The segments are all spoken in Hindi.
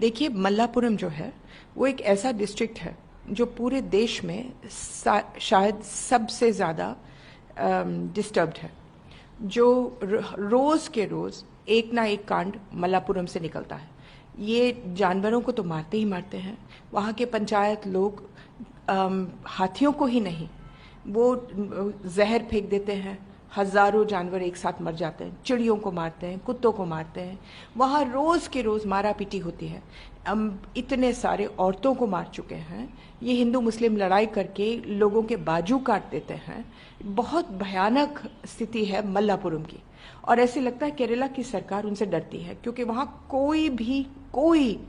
देखिए, मल्लापुरम जो है वो एक ऐसा डिस्ट्रिक्ट है जो पूरे देश में शायद सबसे ज़्यादा डिस्टर्ब्ड है। जो रोज़ के रोज़ एक ना एक कांड मल्लापुरम से निकलता है। ये जानवरों को तो मारते ही मारते हैं। वहाँ के पंचायत लोग हाथियों को ही नहीं, वो जहर फेंक देते हैं। हजारों जानवर एक साथ मर जाते हैं, चिड़ियों को मारते हैं, कुत्तों को मारते हैं। वहाँ रोज़ के रोज़ मारा पीटी होती है। इतने सारे औरतों को मार चुके हैं। ये हिंदू मुस्लिम लड़ाई करके लोगों के बाजू काट देते हैं। बहुत भयानक स्थिति है मल्लापुरम की। और ऐसे लगता है केरला की सरकार उनसे डरती है, क्योंकि वहाँ कोई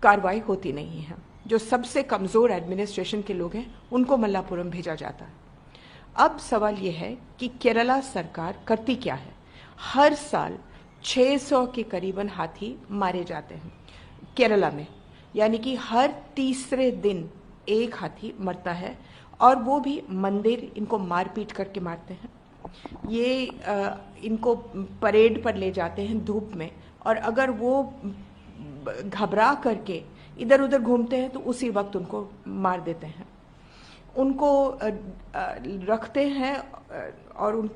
कार्रवाई होती नहीं है। जो सबसे कमज़ोर एडमिनिस्ट्रेशन के लोग हैं उनको मल्लापुरम भेजा जाता है। अब सवाल ये है कि केरला सरकार करती क्या है। हर साल 600 के करीबन हाथी मारे जाते हैं केरला में, यानी कि हर तीसरे दिन एक हाथी मरता है। और वो भी मंदिर इनको मारपीट करके मारते हैं। ये इनको परेड पर ले जाते हैं धूप में, और अगर वो घबरा करके इधर उधर घूमते हैं तो उसी वक्त उनको मार देते हैं। उनको रखते हैं और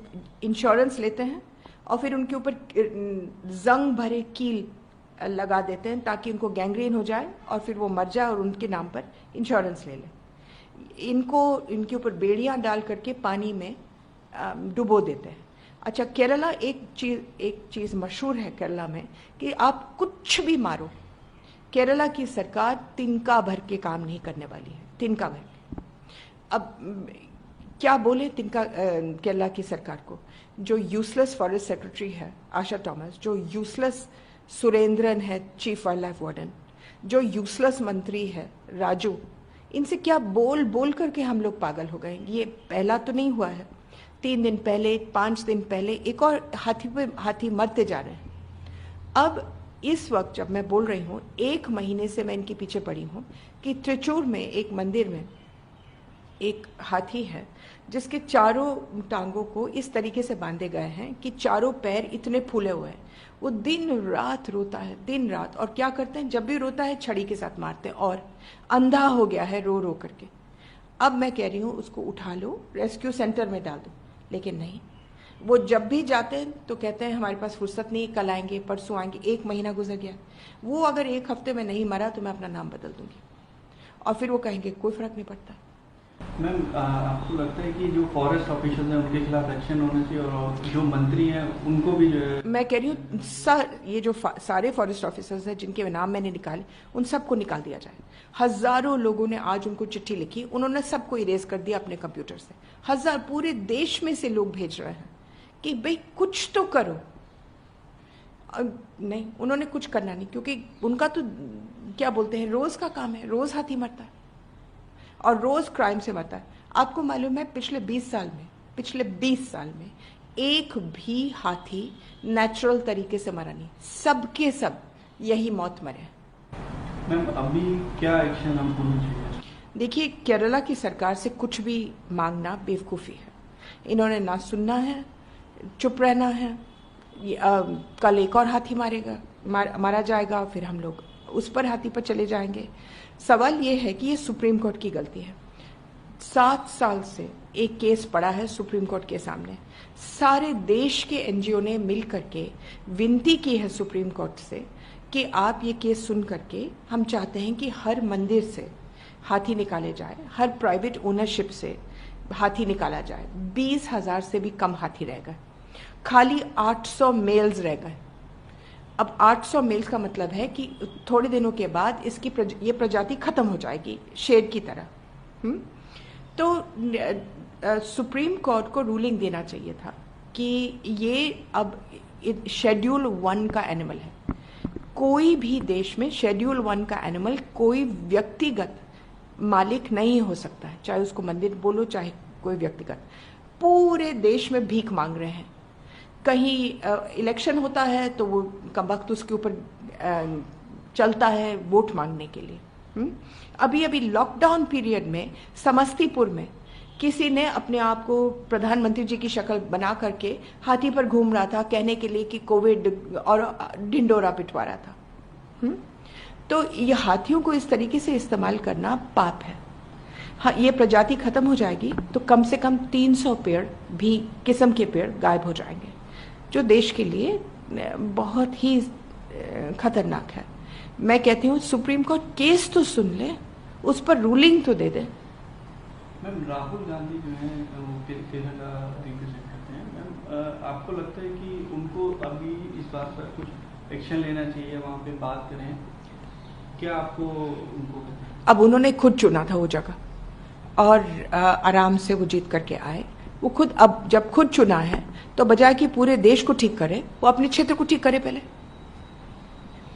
इंश्योरेंस लेते हैं, और फिर उनके ऊपर जंग भरे कील लगा देते हैं ताकि उनको गैंग्रीन हो जाए और फिर वो मर जाए और उनके नाम पर इंश्योरेंस ले लें। इनके ऊपर बेड़ियां डाल करके पानी में डुबो देते हैं। अच्छा, केरला एक चीज़ मशहूर है केरला में कि आप कुछ भी मारो, केरला की सरकार तिनका भर के काम नहीं करने वाली है। तिनका भर के। अब क्या बोले तिनका केरला की सरकार को। जो यूजलेस फॉरेस्ट सेक्रेटरी है आशा टॉमस, जो यूजलेस सुरेंद्रन है चीफ वाइल्ड लाइफ वार्डन, जो यूजलेस मंत्री है राजू, इनसे क्या बोल बोल करके हम लोग पागल हो गए। ये पहला तो नहीं हुआ है। 3 दिन पहले, 5 दिन पहले एक और हाथी मरते जा रहे हैं। अब इस वक्त जब मैं बोल रही हूँ, 1 महीने से मैं इनके पीछे पड़ी हूँ कि त्रिचूर में एक मंदिर में एक हाथी है जिसके चारों टांगों को इस तरीके से बांधे गए हैं कि चारों पैर इतने फूले हुए हैं। वो दिन रात रोता है, दिन रात। और क्या करते हैं, जब भी रोता है छड़ी के साथ मारते हैं, और अंधा हो गया है रो रो करके। अब मैं कह रही हूँ उसको उठा लो, रेस्क्यू सेंटर में डाल दो, लेकिन नहीं। वो जब भी जाते हैं तो कहते हैं हमारे पास फुर्सत नहीं, कल आएंगे, परसों आएंगे। 1 महीना गुजर गया। वो अगर 1 हफ्ते में नहीं मरा तो मैं अपना नाम बदल दूंगी। और फिर वो कहेंगे कोई फर्क नहीं पड़ता। मैम, आपको लगता है कि जो फॉरेस्ट ऑफिसर्स हैं उनके खिलाफ एक्शन होना चाहिए, और जो मंत्री हैं उनको भी जो है। मैं कह रही हूँ सर, ये जो सारे फॉरेस्ट ऑफिसर्स हैं जिनके नाम मैंने निकाले, उन सबको निकाल दिया जाए। हजारों लोगों ने आज उनको चिट्ठी लिखी, उन्होंने सबको इरेज कर दिया अपने कंप्यूटर से। पूरे देश में से लोग भेज रहे हैं कि भाई कुछ तो करो। नहीं, उन्होंने कुछ करना नहीं, क्योंकि उनका तो क्या बोलते हैं, रोज का काम है। रोज हाथी मरता है और रोज क्राइम से मरता है। आपको मालूम है पिछले 20 साल में एक भी हाथी नेचुरल तरीके से मरा नहीं। सबके सब यही मौत मरे। मैम, अभी क्या एक्शन हमको होना चाहिए? देखिए, केरला की सरकार से कुछ भी मांगना बेवकूफ़ी है। इन्होंने ना सुनना है, चुप रहना है। कल एक और हाथी मारा जाएगा, फिर हम लोग उस पर हाथी पर चले जाएंगे। सवाल ये है कि ये सुप्रीम कोर्ट की गलती है। 7 साल से एक केस पड़ा है सुप्रीम कोर्ट के सामने। सारे देश के एनजीओ ने मिल करके विनती की है सुप्रीम कोर्ट से कि आप ये केस सुन करके, हम चाहते हैं कि हर मंदिर से हाथी निकाले जाए, हर प्राइवेट ओनरशिप से हाथी निकाला जाए। 20,000 से भी कम हाथी रह गए, खाली 800 मेल्स रह गए। अब 800 मेल्स का मतलब है कि थोड़े दिनों के बाद ये प्रजाति खत्म हो जाएगी, शेर की तरह। तो सुप्रीम कोर्ट को रूलिंग देना चाहिए था कि ये अब शेड्यूल 1 का एनिमल है। कोई भी देश में शेड्यूल 1 का एनिमल कोई व्यक्तिगत मालिक नहीं हो सकता है, चाहे उसको मंदिर बोलो चाहे कोई व्यक्तिगत। पूरे देश में भीख मांग रहे हैं। कहीं इलेक्शन होता है तो वो कमबख्त उसके ऊपर चलता है वोट मांगने के लिए। अभी लॉकडाउन पीरियड में समस्तीपुर में किसी ने अपने आप को प्रधानमंत्री जी की शक्ल बना करके हाथी पर घूम रहा था, कहने के लिए कि कोविड, और ढिंडोरा पिटवा रहा था। तो ये हाथियों को इस तरीके से इस्तेमाल करना पाप है। हाँ, ये प्रजाति खत्म हो जाएगी तो कम से कम 300 पेड़ भी किस्म के पेड़ गायब हो जाएंगे, जो देश के लिए बहुत ही खतरनाक है। मैं कहती हूँ सुप्रीम कोर्ट केस तो सुन ले, उस पर रूलिंग तो दे दे। मैम, राहुल गांधी जो है वो केरला रिप्रेजेंट करते हैं। मैम, आपको लगता है कि उनको अभी इस बात पर कुछ एक्शन लेना चाहिए, वहाँ पे बात करें, क्या आपको उनको? अब उन्होंने खुद चुना था वो जगह और आराम से वो जीत करके आए। वो खुद, अब जब खुद चुना है तो बजाय कि पूरे देश को ठीक करे, वो अपने क्षेत्र को ठीक करे पहले।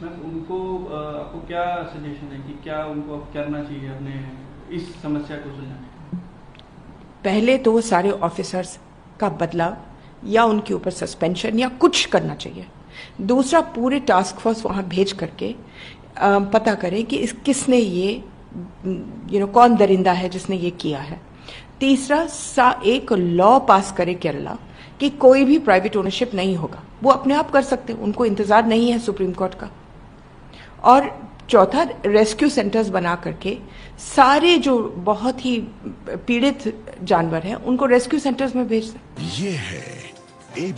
मैम, उनको आपको क्या सजेशन है कि क्या उनको अब करना चाहिए अपने इस समस्या को सुलझाने? पहले तो वो सारे ऑफिसर्स का बदलाव या उनके ऊपर सस्पेंशन या कुछ करना चाहिए। दूसरा, पूरे टास्क फोर्स वहां भेज करके पता करें कि किसने ये कौन दरिंदा है जिसने ये किया है। तीसरा, एक लॉ पास करे केरला कि कोई भी प्राइवेट ओनरशिप नहीं होगा, वो अपने आप कर सकते हैं, उनको इंतजार नहीं है सुप्रीम कोर्ट का। और चौथा, रेस्क्यू सेंटर्स बना करके सारे जो बहुत ही पीड़ित जानवर हैं उनको रेस्क्यू सेंटर्स में भेज दें। ये है